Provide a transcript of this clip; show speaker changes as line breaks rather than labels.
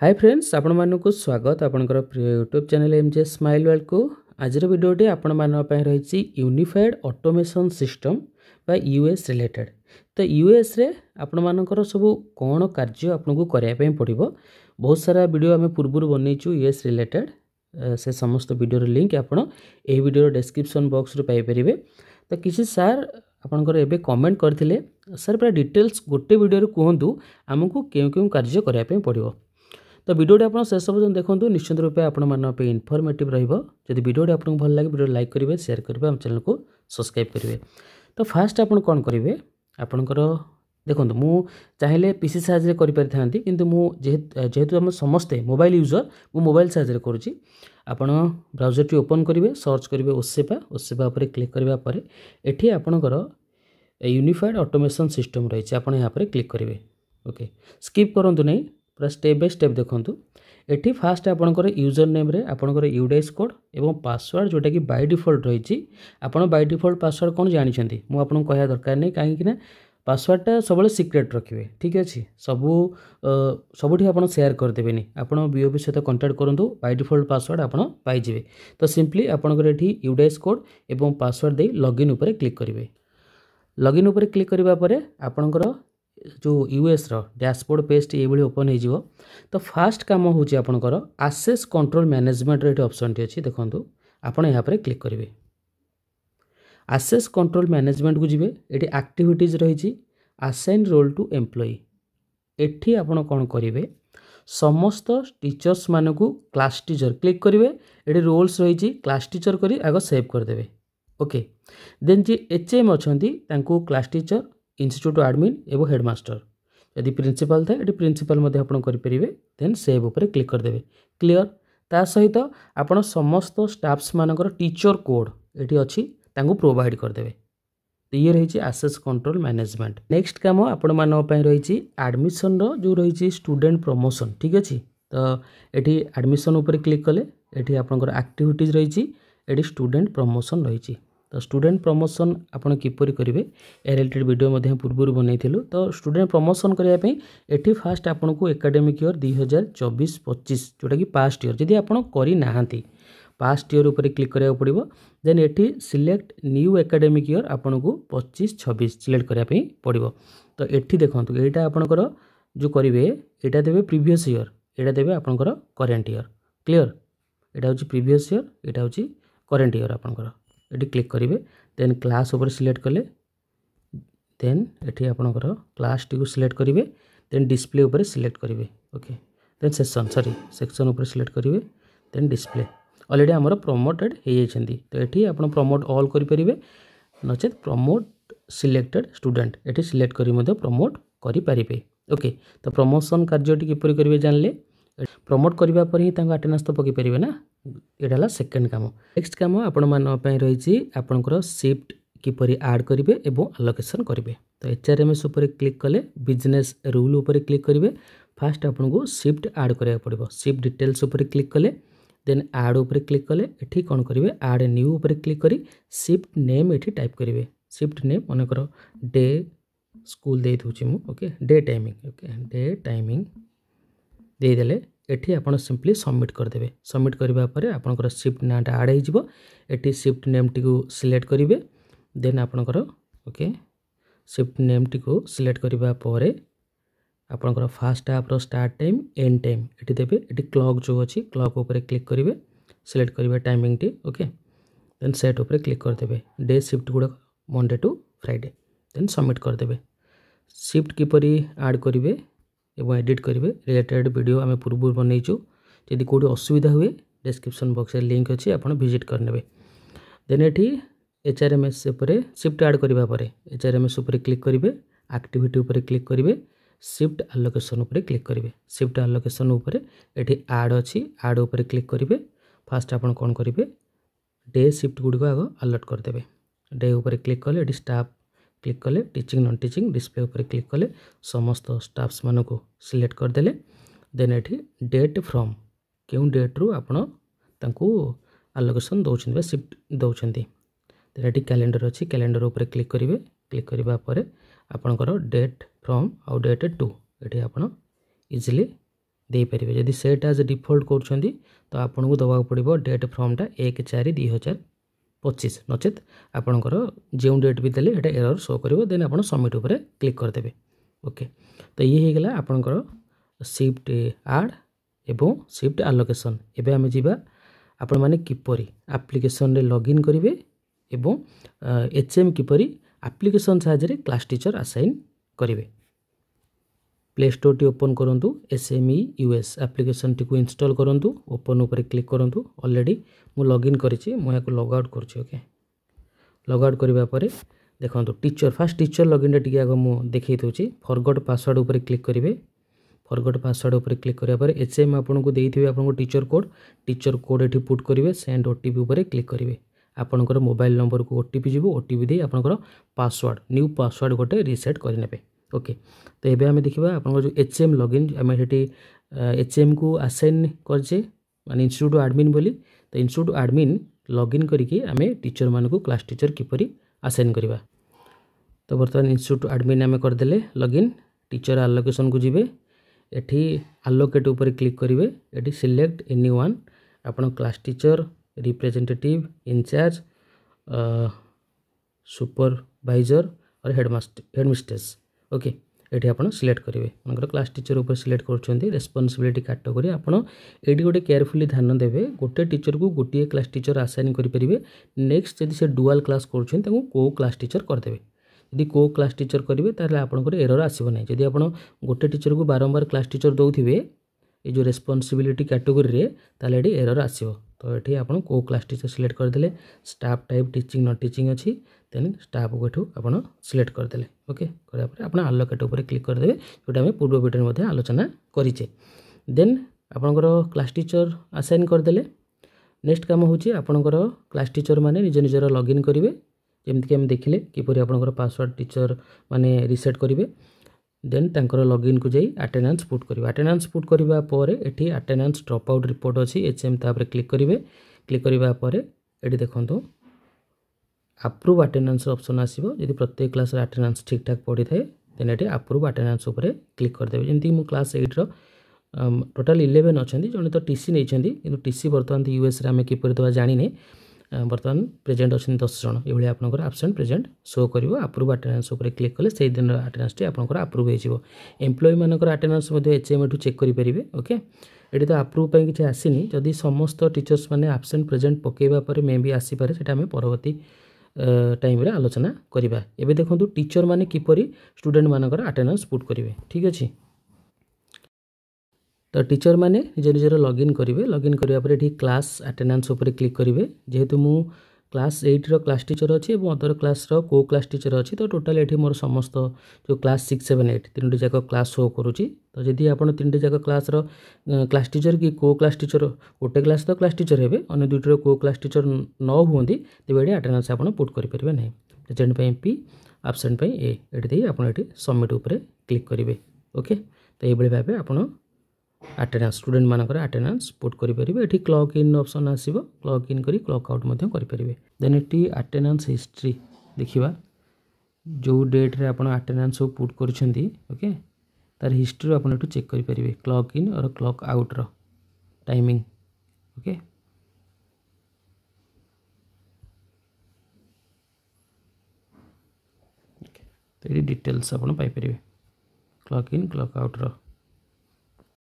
Hi friends आपण मानक स्वागत आपणकर प्रिय YouTube channel MJ smile world को आज वीडियोटी आपण रही यूनिफाइड ऑटोमेशन सिस्टम बा यूएस रिलेटेड। तो यूएस रे आपण मानकर सब कौन कार्य आपको करने पड़ो बहुत सारा वीडियो आम पूर्व बनईचु यूएस रिलेटेड से समस्त वीडियो लिंक आपण ए वीडियो डिस्क्रिप्शन बॉक्स रे पाई परिबे। तो किसी सार आपनकर एबे कमेंट करथिले सर पूरा डिटेल्स गोटे वीडियो रे कहंतु हमकु केउ केउ कार्य करने पड़ो। तो वीडियो आप शेष पर्यटन देखो निश्चित रूप से इनफॉर्मेटिव रही वीडियो आपको भल लगे वीडियो लाइक करेंगे शेयर करेंगे आम चैनल को सब्सक्राइब करेंगे। तो फास्ट आप कौन करेंगे आपणकर देखो मु चाहिए पीसी साहाଯ୍ୟରେ କରିପାରିଥାନ୍ତି କିନ୍ତୁ ମୁଁ जेहेतु आम समस्ते मोबाइल यूजर मु मोबाइल साहाଯ୍ୟରେ करुच्ची। आपण ब्राउजर टी ओपन करेंगे सर्च करेंगे ओसेपा पर क्लिक करने पर एठी आपणकर यूनिफाइड ऑटोमेशन सिस्टम रही आप यहाँ पर क्लिक करेंगे। ओके स्किप करूँ नहीं पूरा स्टेप बाय स्टेप देखूँ। एटी फास्ट आपणकर यूजर नेम रे आपणकर यूडाइस कोड एवं पासवर्ड जोटा कि बाय डिफॉल्ट रही आपण बाय डिफॉल्ट पासवर्ड कौन जानते मुझे आपको कहया दरकार नहीं कहीं पासवर्डटा सब सिक्रेट रखिए ठीक अच्छे सबुठी आप शेयर करदेवेनि आप बीओबी सहित कंटाक्ट करूँ बाय डिफॉल्ट पासवर्ड आप पाइबे। तो सिंपली आपणकर ये यूडाइस कोड एवं पासवर्ड दे लॉगिन उपर क्लिक करेंगे। लॉगिन उपर क्लिक करने पर आपणकर जो यूएस रो डैशबोर्ड पेज ये ओपन हो। तो फास्ट काम हूँ आपणकर आसेस कंट्रोल मैनेजमेंट ये ऑप्शन टी अच्छी देखो आप यहाँ पर क्लिक करेंगे। आसेस कंट्रोल मैनेजमेंट को जीवे ये एक्टिविटीज रही असाइन रोल टू एम्प्लॉई एठी आपण कौन करेंगे समस्त टीचर्स मानक क्लास टीचर क्लिक करेंगे। ये रोल्स रही क्लास टीचर करी आग सेव करदे। ओके देन जी एचएम अच्छा क्लास टीचर इंस्टीट्यूट एडमिन एवं हेडमास्टर यदि प्रिंसिपल थाए ये प्रिंसिपल करेंगे। देन सेव उपर क्लिक करदे क्लियर। ता सहित आपण समस्त स्टाफ्स मानकर टीचर कोड ये अच्छी प्रोवाइड करदे। तो ये रही आसेस कंट्रोल मैनेजमेंट। नेक्स्ट काम आपण रही एडमिशन जो रही स्टूडेंट प्रमोशन ठीक अच्छे। तो ये एडमिशन उपर क्लिक कले ये आपंकर एक्टिविटीज रही ये स्टूडेंट प्रमोशन रही। तो स्टूडेंट प्रमोशन आपड़ किपर करेंगे ए रिलेटेड वीडियो पूर्व बनई। तो स्टूडेंट प्रमोशन करने ये फास्ट आपन को एकेडमिक ईयर 2024-25 जोटा कि पास्ट ईयर जदि आप करना पास्ट ईयर उपर क्लिक कराया पड़ो। देन ये सिलेक्ट न्यू एकेडमिक ईयर आपन को 25-26 सिलेक्ट करने पड़ो। तो ये देखो यहाँ आपंकर जो करेंगे यहाँ देवे प्रीवियस ईयर यहाँ देवे आपंकर करेन्ट ईयर क्लियर। यहाँ हूँ प्रीवियस ईयर यहाँ हूँ करेन्ट ईयर आपंकर ये क्लिक करेंगे। देन क्लास उपर सिलेक्ट कले देन ये आपंकर क्लास टी को सिलेक्ट करेंगे। देन डिस्प्ले उपर सिलेक्ट करेंगे। ओके देन सेक्शन उपर सिलेक्ट करेंगे। देन डिस्प्ले ऑलरेडी आमर प्रमोटेड हो जाती। तो ये आप प्रमोट ऑल करेंगे नचेत प्रमोट सिलेक्टेड स्टूडेंट ये सिलेक्ट कर प्रमोट करेंगे। ओके तो प्रमोशन कार्यटी किपर करेंगे जानले प्रमोट करने पर ही अटेंडेंस तो पकई पारे ना। यहाँ सेकेंड काम। नेक्स्ट काम आपण रही आपंकर शिफ्ट किपर ऐड करेंगे एवं आलोकेशन करेंगे। तो एचआरएमएस उपर क्लिक कले बिजनेस रूल उपर क्लिक करेंगे। फास्ट आपन को शिफ्ट ऐड करा पड़ो। शिफ्ट डिटेल्स उपर क्लिक कले देन ऐड उपर क्लिक कले ये कौन करेंगे ऐड न्यू उपर क्लिक करी शिफ्ट नेम ये टाइप करेंगे। शिफ्ट नेम मनकर डे स्कूल दे दूसरी मुझे okay day timing okay day timing देदेले एठी आपण सिंपली सबमिट करदेवे। सबमिट करबा परे आपनकर शिफ्ट नाटा ऐड हो जिवो। एठी शिफ्ट नेम टी को सिलेक्ट करेंगे। देन आपनकर ओके शिफ्ट नेम टी को सिलेक्ट करबा परे आपनकर fast half rho start time and time एठी देबे। एठी क्लॉक जो अछि क्लॉक ऊपर क्लिक करेंगे सिलेक्ट करेंगे टाइमिंग टी ओके देन सेट ऊपर क्लिक करदेवे। डे शिफ्ट गुड़ा Monday to Friday then submit करदेवे। शिफ्ट किपर ऐड करेंगे एवं एडिट करेंगे रिलेटेड वीडियो आम पूर्व बनईचु। यदि कौटी असुविधा हुए डिस्क्रिप्शन बॉक्स लिंक अच्छी आप विजिट करने। देन ये एचआरएमएस शिफ्ट ऐड करने पर एचआरएमएस उपर क्लिक करेंगे एक्टिविटी उपर क्लिक करेंगे शिफ्ट आलोकेशन उपर क्लिक करेंगे। शिफ्ट आलोकेशन उपर ये ऐड अच्छी ऐड उपर क्लिक करेंगे। फास्ट आप कौन करेंगे डे शिफ्ट गुड़िक आग अलर्ट करदे। डे उपर क्लिक कले ये स्टाफ क्लिक कले टीचिंग नॉन टीचिंग डिस्प्ले उपर क्लिक कले समस्त स्टाफ्स मानक सिलेक्ट करदेले। देन ये डेट फ्रॉम क्यों डेट रु आपण तांको आलोकेशन दौरान शिफ्ट दौरान। देन ये कैलेंडर अच्छी कैलेंडर उपर क्लिक करेंगे। क्लिक करने पर आपणकर डेट फ्रॉम आउ डेट टू ये आप इजिली ଦେଇପାରିବେ। ଯଦି ସେଟ୍ ଆଜ୍ ଡିଫଲ୍ଟ କରୁଛନ୍ତି ତ ଆପଣଙ୍କୁ ଦେବାକୁ ପଡ଼ିବ ଡେଟ୍ ଫ୍ରମ୍ଟା 1/4/2025 ନଚେତ୍ ଆପଣଙ୍କର ଯେଉଁ ଡେଟ୍ ବି ଦେଲେ ଏଇଟା ଏରର୍ ଶୋ କରିବ। ଦେନ୍ ଆପଣ ସବମିଟ୍ ଉପରେ କ୍ଲିକ୍ କରିଦେବେ। ଓକେ, ତ ଇଏ ହେଇଗଲା ଆପଣଙ୍କର ସିଫ୍ଟ ଆଡ୍ ଏବଂ ସିଫ୍ଟ ଆଲୋକେସନ୍। ଏବେ ଆମେ ଯିବା ଆପଣମାନେ କିପରି ଆପ୍ଲିକେସନରେ ଲଗ୍ଇନ୍ କରିବେ ଏବଂ HM କିପରି ଆପ୍ଲିକେସନ୍ ସାହାଯ୍ୟରେ କ୍ଲାସ୍ ଟିଚର୍ ଆସାଇନ୍ କରିବେ। ପ୍ଲେ ଷ୍ଟୋରଟି ଓପନ୍ କରନ୍ତୁ, SME US ଆପ୍ଲିକେସନ୍ଟିକୁ ଇନଷ୍ଟଲ୍ କରନ୍ତୁ, ଓପନ୍ ଉପରେ କ୍ଲିକ୍ କରନ୍ତୁ। ଅଲରେଡ଼ି ମୁଁ ଲଗ୍ଇନ୍ କରିଛି, ମୁଁ ଏହାକୁ ଲଗ୍ ଆଉଟ୍ କରୁଛି। ଓକେ, ଲଗ୍ ଆଉଟ୍ କରିବା ପରେ ଦେଖନ୍ତୁ ଫାର୍ଷ୍ଟ ଟିଚର୍ ଲଗ୍ଇନ୍ଟା ଟିକେ ଆଗ ମୁଁ ଦେଖାଇ ଦେଉଛି। ଫରଗଟ୍ ପାସୱାର୍ଡ଼ ଉପରେ କ୍ଲିକ୍ କରିବେ। ଫରଗଟ୍ ପାସୱାର୍ଡ଼ ଉପରେ କ୍ଲିକ୍ କରିବା ପରେ HM ଆପଣଙ୍କୁ ଦେଇଥିବେ ଆପଣଙ୍କ ଟିଚର୍ କୋଡ଼୍ ଏଠି ପୁଟ୍ କରିବେ। ସେଣ୍ଡ OTP ଉପରେ କ୍ଲିକ୍ କରିବେ। ଆପଣଙ୍କର ମୋବାଇଲ୍ ନମ୍ବରକୁ OTP ଯିବ। OTP ଦେଇ ଆପଣଙ୍କର ପାସୱାର୍ଡ଼ ନ୍ୟୁ ପାସୱାର୍ଡ଼ ଗୋଟେ ରିସେଟ୍ କରିନେବେ। ओके, तो ये आम देखा आप HM लॉगिन आम से HM को आसाइन करजे माने इंस्टीट्यूट एडमिन बोली। तो इंस्टीट्यूट एडमिन लॉगिन करके आम टीचर मान को क्लास टीचर किपरि आसाइन करवा। तो बर्तमान इंस्टीट्यूट एडमिन आम करदे लॉगिन। टीचर आलोकेशन को जीवे, एठी आलोकेट उपर क्लिक करेंगे। एठी सिलेक्ट एनी वन आपन class teacher representative in charge supervisor और हेडमिस्ट्रेस। ओके, ये आप सिलेक्ट करेंगे मनकर क्लास टीचर ऊपर सिलेक्ट कर रेस्पॉन्सिबिलिटी कैटेगरी आपड़ ये गोटे केयरफुली ध्यान देवे। गोटे टीचर को गोटे क्लास टीचर आसाइन करेंगे। नेक्स्ट जब से डुआल क्लास कर क्लास टीचर करदे। यदि को क्लास टीचर करेंगे ताहले आपनकर एरर आसब ना। जदि आप गोटे टीचर को बारंबार क्लास टीचर दौथे ये जो रेस्पॉन्सिबिलिटी कैटेगरी ताहले ये एरर आसो। तो ये आप को क्लास टीचर सिलेक्ट करदे। Staff type teaching not teaching अच्छी देन स्टाफ को एठू आप सिलेक्ट करदे। ओके, करापर आप आलोकेट उपर क्लिक करदे जोटा आम पूर्व वीडियो में आलोचना करें। देन आपणकर क्लास टीचर आसाइन करदे। नेक्स्ट काम होची आपणकर क्लास टीचर माने निज निजर लॉगिन करेंगे। जमीक आम देखिले किपरि आपणकर पासवर्ड टीचर माने रिसेट करेंगे। देन तांकर लॉगिन को जाई अटेंडेंस पुट करिवे। अटेंडेंस पुट करबा परे एठी अटेंडेंस ड्रॉप आउट रिपोर्ट अछि। HM तापर क्लिक करेंगे। क्लिक करबा परे एठी देखंतु अप्रूव अटेंडेंस ऑप्शन आसीबो। यदि प्रत्येक क्लास अटेंडेंस ठीक ठाक पड़ी थाए देन एठी अप्रूव अटेंडेंस ऊपर क्लिक कर देबे। जेंति मु क्लास 8 रो टोटल 11 अछंती। जने तो TC नै छंती किंतु TC वर्तमान US रे हम किपर दवा जानि नै। वर्तमान प्रेजेंट अच्छे 10 जन ये आपंकर आबसेंट प्रेजेंट शो कर। अप्रूव अटेंडेंस उपर क्लिक कले से दिन अटेंडेंस टी आपंकर अप्रूव हो। एम्प्लॉय मानकर अटेंडेंस HM एठू चेक करेंगे। ओके, ये तो अप्रूव पे किसी आसीनी। जदि समस्त टीचर्स मैंने आबसेंट प्रेजेंट पकेबा पर मे भी आसीपारे सेटा आम परवर्ती टाइम रे आलोचना करवा। एबे देखंतु टीचर माने किपरि स्टूडेंट मानकर अटेंडेंस पुट करेंगे। ठीक अच्छे, तो टीचर माने निज निजर लॉगिन करेंगे। लॉगिन करिया पर एठी क्लास अटेंडेंस उपर क्लिक करेंगे। जेहेतु मु क्लास 8 रो क्लास टीचर अच्छी और अदर क्लास रो को क्लास टीचर अच्छी। तो टोटाल ये मोर समस्त जो क्लास 6, 7, 8 तीनोटी जाक क्लास शो करुँची। तो जदि आप तीन जाक क्लास रो क्लास टीचर कि को क्लास टीचर गोटे क्लास तो क्लास टीचर हे अन्य दुईटर को क्लास टीचर न हुंती तेज ये अटेंडेंस आप पुट करेंगे ना। प्रेजेंट P आबसेंट A ये आप सबमिट उपर क्लिक करेंगे। ओके, तो ये भाव आप अटेंडेंस स्टूडेंट मानकर अटेंडेंस पुट करेंगे। ये क्लॉक इन ऑप्शन आसीबो, क्लॉक इन करी क्लॉक आउट मध्य करेंगे। देन ये अटेंडेंस हिस्ट्री देखिबा जो डेट रे आपण अटेंडेंस पुट करछंती। ओके, तार हिस्ट्री आपण एटू चेक करि परिबे क्लॉक इन और क्लॉक आउट रो टाइमिंग। ओके, तो ये डिटेल्स आपण पाई परिबे clock in clock out row.